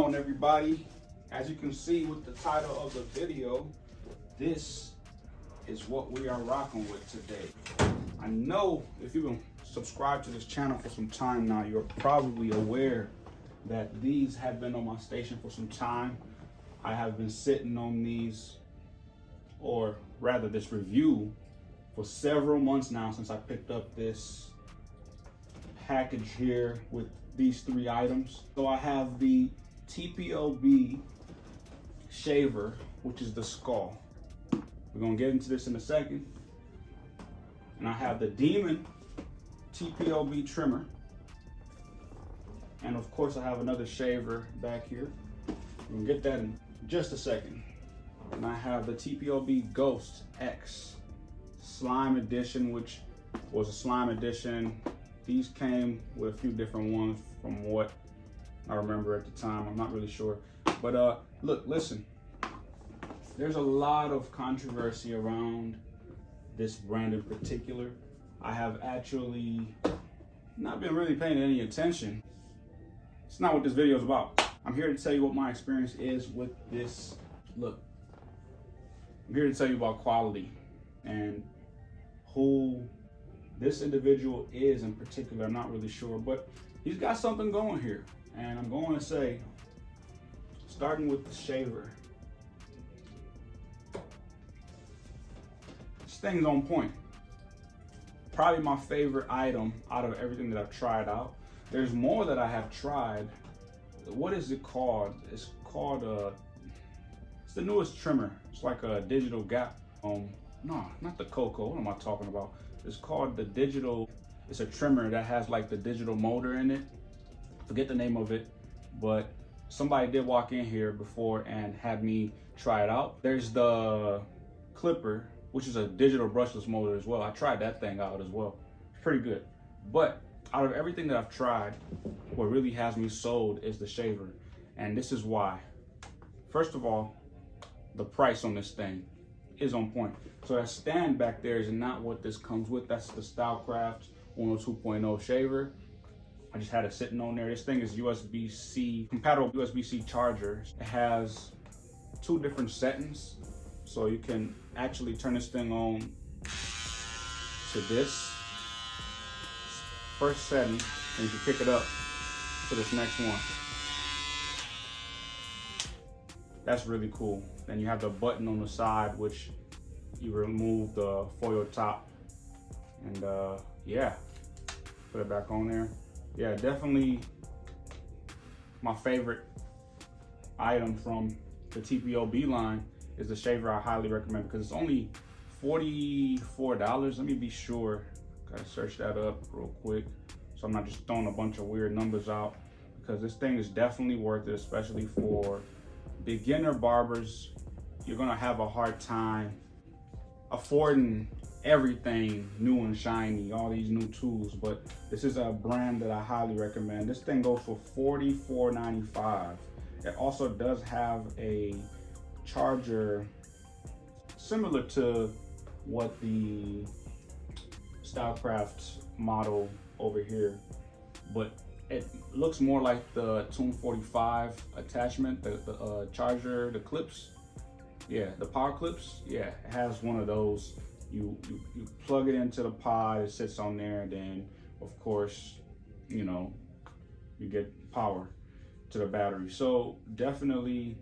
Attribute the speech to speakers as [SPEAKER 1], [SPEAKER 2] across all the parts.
[SPEAKER 1] on, everybody? As you can see with the title of the video, this is what we are rocking with today. I know if you've been subscribed to this channel for some time now, you're probably aware that these have been on my station for some time. I have been sitting on these, or rather this review, for several months now since I picked up this package here with these three items. So I have the Tpob shaver, which is the skull. We're gonna get into this in a second. And I have the Demon Tpob trimmer. And of course I have another shaver back here. We're gonna get that in just a second. And I have the Tpob Ghost X Slime Edition, which was a slime edition. These came with a few different ones from what I remember at the time. I'm not really sure. But look, listen. There's a lot of controversy around this brand in particular. I have actually not been really paying any attention. It's not what this video is about. I'm here to tell you what my experience is with this. Look, I'm here to tell you about quality and who this individual is in particular. I'm not really sure, but he's got something going here. And I'm going to say, starting with the shaver, this thing's on point. Probably my favorite item out of everything that I've tried out. There's more that I have tried. What is it called? It's called it's the newest trimmer. It's like a digital gap. No, not the Coco. What am I talking about? It's called the digital. It's a trimmer that has like the digital motor in it. Forget the name of it, but somebody did walk in here before and had me try it out. There's the clipper, which is a digital brushless motor as well. I tried that thing out as well. It's pretty good. But out of everything that I've tried, what really has me sold is the shaver. And this is why. First of all, the price on this thing is on point. So that stand back there is not what this comes with. That's the Stylecraft 102.0 shaver. I just had it sitting on there. This thing is USB-C, compatible USB-C charger. It has two different settings. So you can actually turn this thing on to this first setting, and you can pick it up to this next one. That's really cool. Then you have the button on the side, which you remove the foil top, and yeah, put it back on there. Yeah, definitely my favorite item from the Tpob line is the shaver. I highly recommend because it's only $44. Let me be sure. Gotta search that up real quick so I'm not just throwing a bunch of weird numbers out, because this thing is definitely worth it, especially for beginner barbers. You're gonna have a hard time affording everything new and shiny, all these new tools, but this is a brand that I highly recommend. This thing goes for $44.95. It also does have a charger similar to what the Stylecraft model over here, but it looks more like the Tune 45 attachment, the charger, the clips. Yeah, the power clips. Yeah, it has one of those. You plug it into the pod, it sits on there, and then of course, you know, you get power to the battery. So definitely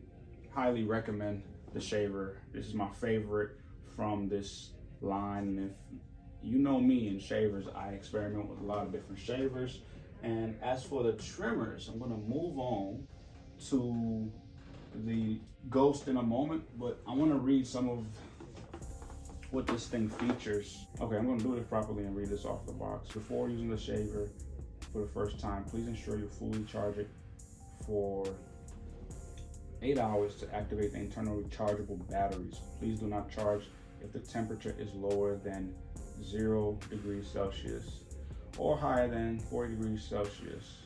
[SPEAKER 1] highly recommend the shaver. This is my favorite from this line. And if you know me in shavers, I experiment with a lot of different shavers. And as for the trimmers, I'm gonna move on to the Ghost in a moment, but I wanna read some of what this thing features. Okay, I'm gonna do this properly and read this off the box. Before using the shaver for the first time, please ensure you fully charge it for 8 hours to activate the internal rechargeable batteries. Please do not charge if the temperature is lower than 0 degrees Celsius or higher than 40 degrees Celsius.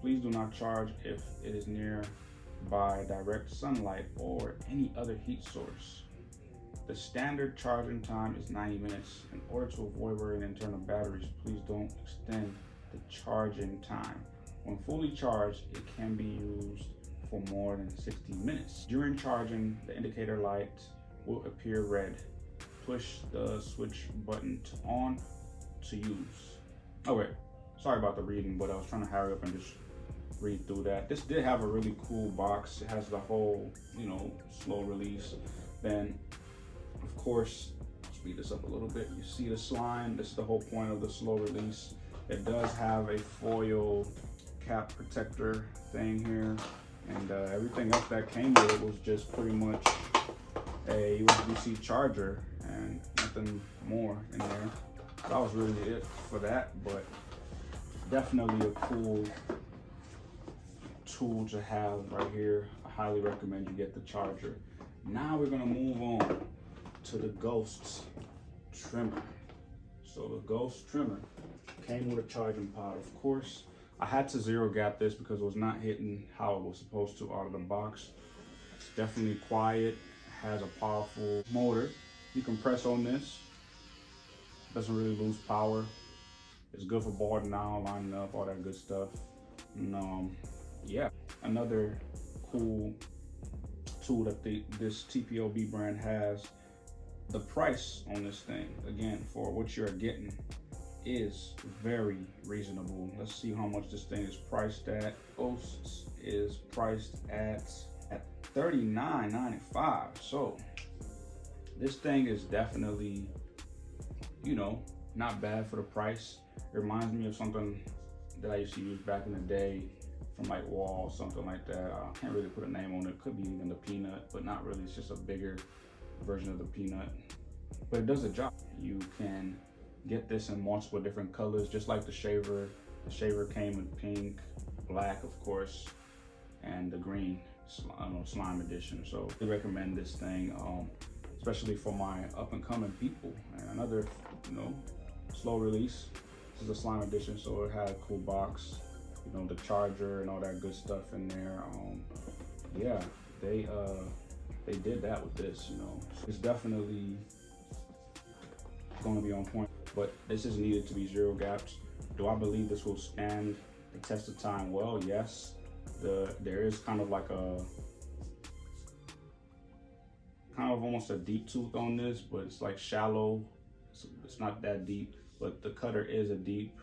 [SPEAKER 1] Please do not charge if it is nearby direct sunlight or any other heat source. The standard charging time is 90 minutes. In order to avoid wearing internal batteries, please don't extend the charging time. When fully charged, it can be used for more than 60 minutes. During charging, the indicator light will appear red. Push the switch button to on to use. Oh wait, sorry about the reading, but I was trying to hurry up and just read through that. This did have a really cool box. It has the whole, slow release. Then, of course, I'll speed this up a little bit. You see the slime. This is the whole point of the slow release. It does have a foil cap protector thing here, and everything else that came with it was just pretty much a USB-C charger and nothing more in there. That was really it for that, but definitely a cool tool to have right here. I highly recommend you get the charger. Now we're gonna move on to the Ghost trimmer. So the Ghost trimmer came with a charging pod. Of course, I had to zero gap this because it was not hitting how it was supposed to out of the box. It's definitely quiet, has a powerful motor. You can press on this, doesn't really lose power. It's good for boarding down, lining up, all that good stuff. And yeah, another cool tool that this Tpob brand has. The price on this thing, again, for what you're getting, is very reasonable. Let's see how much this thing is priced at. Ghosts is priced at $39.95. So this thing is definitely, not bad for the price. It reminds me of something that I used to use back in the day from like Wall, something like that. I can't really put a name on it. Could be even the Peanut, but not really. It's just a bigger version of the Peanut, but it does the job. You can get this in multiple different colors, just like the shaver. The shaver came in pink, black, of course, and the green slime edition. So I recommend this thing, especially for my up and coming people. And another, slow release. This is a slime edition, so it had a cool box, the charger and all that good stuff in there. Yeah, they did that with this. It's definitely going to be on point, but this is needed to be zero gapped. Do I believe this will stand the test of time? Well, yes. There is kind of like almost a deep tooth on this, but it's like shallow. It's not that deep, but the cutter is a deep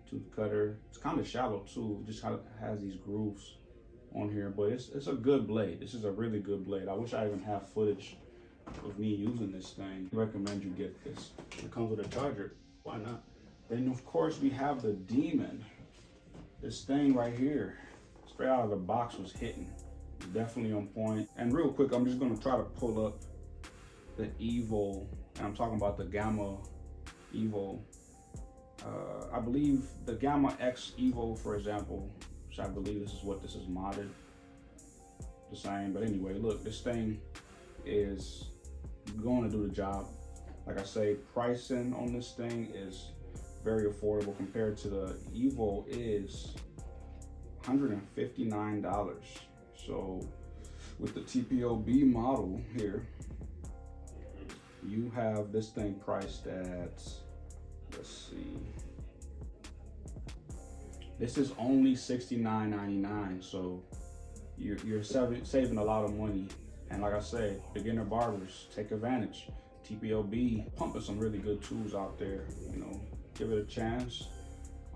[SPEAKER 1] tooth cutter. It's kind of shallow too. Just has these grooves on here, but it's a good blade. This is a really good blade. I wish I even have footage of me using this thing. I recommend you get this. It comes with a charger. Why not? Then of course we have the Demon. This thing right here, straight out of the box, was hitting. It's definitely on point. And real quick, I'm just gonna try to pull up the Evo, and I'm talking about the Gamma Evo. I believe the Gamma X Evo, for example, which I believe this is what this is modded, the same. But anyway, look, this thing is going to do the job. Like I say, pricing on this thing is very affordable compared to the Evo is $159. So with the Tpob model here, you have this thing priced at, let's see, this is only $69.99. So you're saving a lot of money. And like I say, beginner barbers, take advantage. Tpob pumping some really good tools out there. Give it a chance.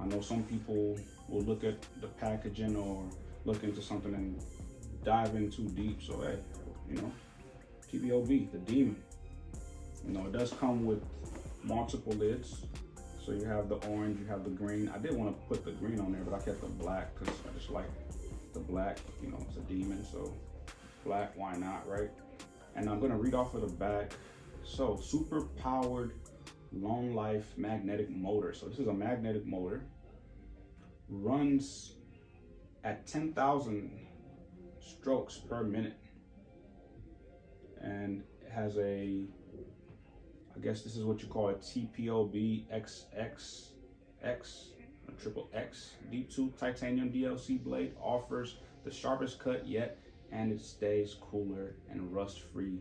[SPEAKER 1] I know some people will look at the packaging or look into something and dive in too deep. So hey, Tpob, the Demon. It does come with multiple lids. So you have the orange, you have the green. I did want to put the green on there, but I kept the black because I just like the black. It's a Demon, so black, why not, right? And I'm gonna read off of the back. So super powered long life magnetic motor. So this is a magnetic motor, runs at 10,000 strokes per minute, and has a, I guess this is what you call a Tpob XXX, a triple X deep tooth titanium DLC blade. Offers the sharpest cut yet, and it stays cooler and rust free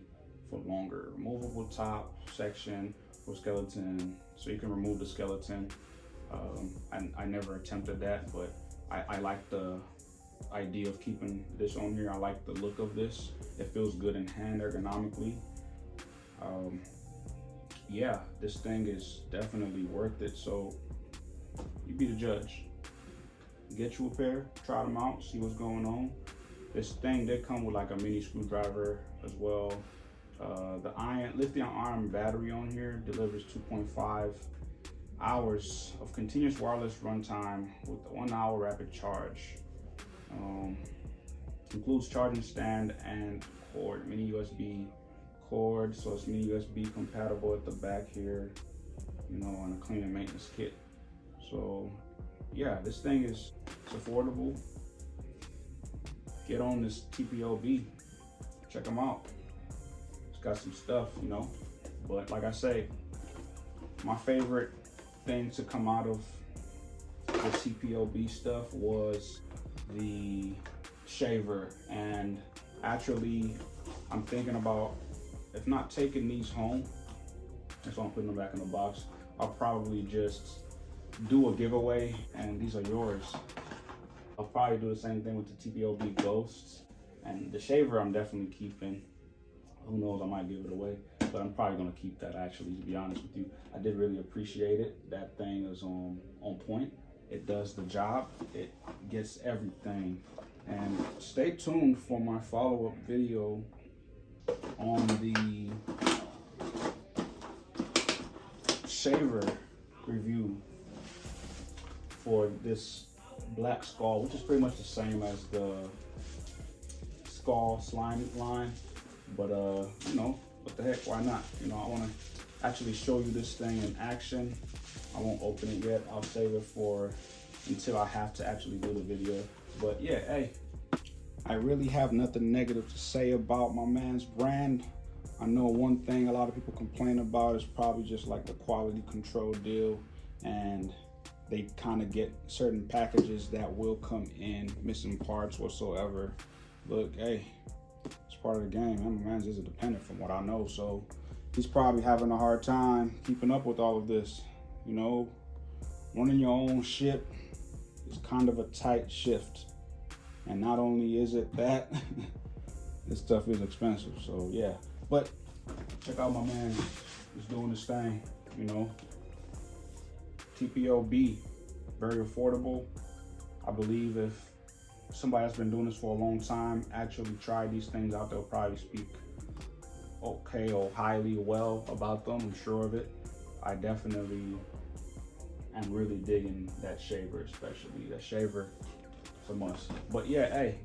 [SPEAKER 1] for longer. Removable top section for skeleton, so you can remove the skeleton. I never attempted that, but I like the idea of keeping this on here. I like the look of this. It feels good in hand ergonomically. Yeah, this thing is definitely worth it. So you be the judge. Get you a pair, try them out, see what's going on. This thing did come with like a mini screwdriver as well. The lithium ion battery on here delivers 2.5 hours of continuous wireless runtime with 1 hour rapid charge. Includes charging stand and cord, mini USB cord, so it's mini USB compatible at the back here, you know, on a clean and maintenance kit. So yeah, this thing is affordable. Get on this Tpob, check them out. It's got some stuff, you know, but like I say, my favorite thing to come out of the Tpob stuff was the shaver, and actually I'm thinking about, if not taking these home, that's why I'm putting them back in the box, I'll probably just do a giveaway and these are yours. I'll probably do the same thing with the Tpob Ghosts, and the shaver I'm definitely keeping. Who knows, I might give it away, but I'm probably gonna keep that actually, to be honest with you. I did really appreciate it. That thing is on point. It does the job, it gets everything. And stay tuned for my follow-up video on the shaver review for this black skull, which is pretty much the same as the skull slime line, but you know, what the heck, why not? You know, I want to actually show you this thing in action. I won't open it yet. I'll save it for until I have to actually do the video. But yeah, hey, I really have nothing negative to say about my man's brand. I know one thing a lot of people complain about is probably just like the quality control deal, and they kind of get certain packages that will come in missing parts whatsoever. Look, hey, it's part of the game, man. My man's is independent from what I know, so he's probably having a hard time keeping up with all of this. You know, running your own ship is kind of a tight shift. And not only is it that, this stuff is expensive, so yeah. But check out my man, he's doing this thing, you know. Tpob, very affordable. I believe if somebody that's been doing this for a long time actually try these things out, they'll probably speak okay or highly well about them, I'm sure of it. I definitely am really digging that shaver, especially. That shaver, it's a must. But yeah, hey.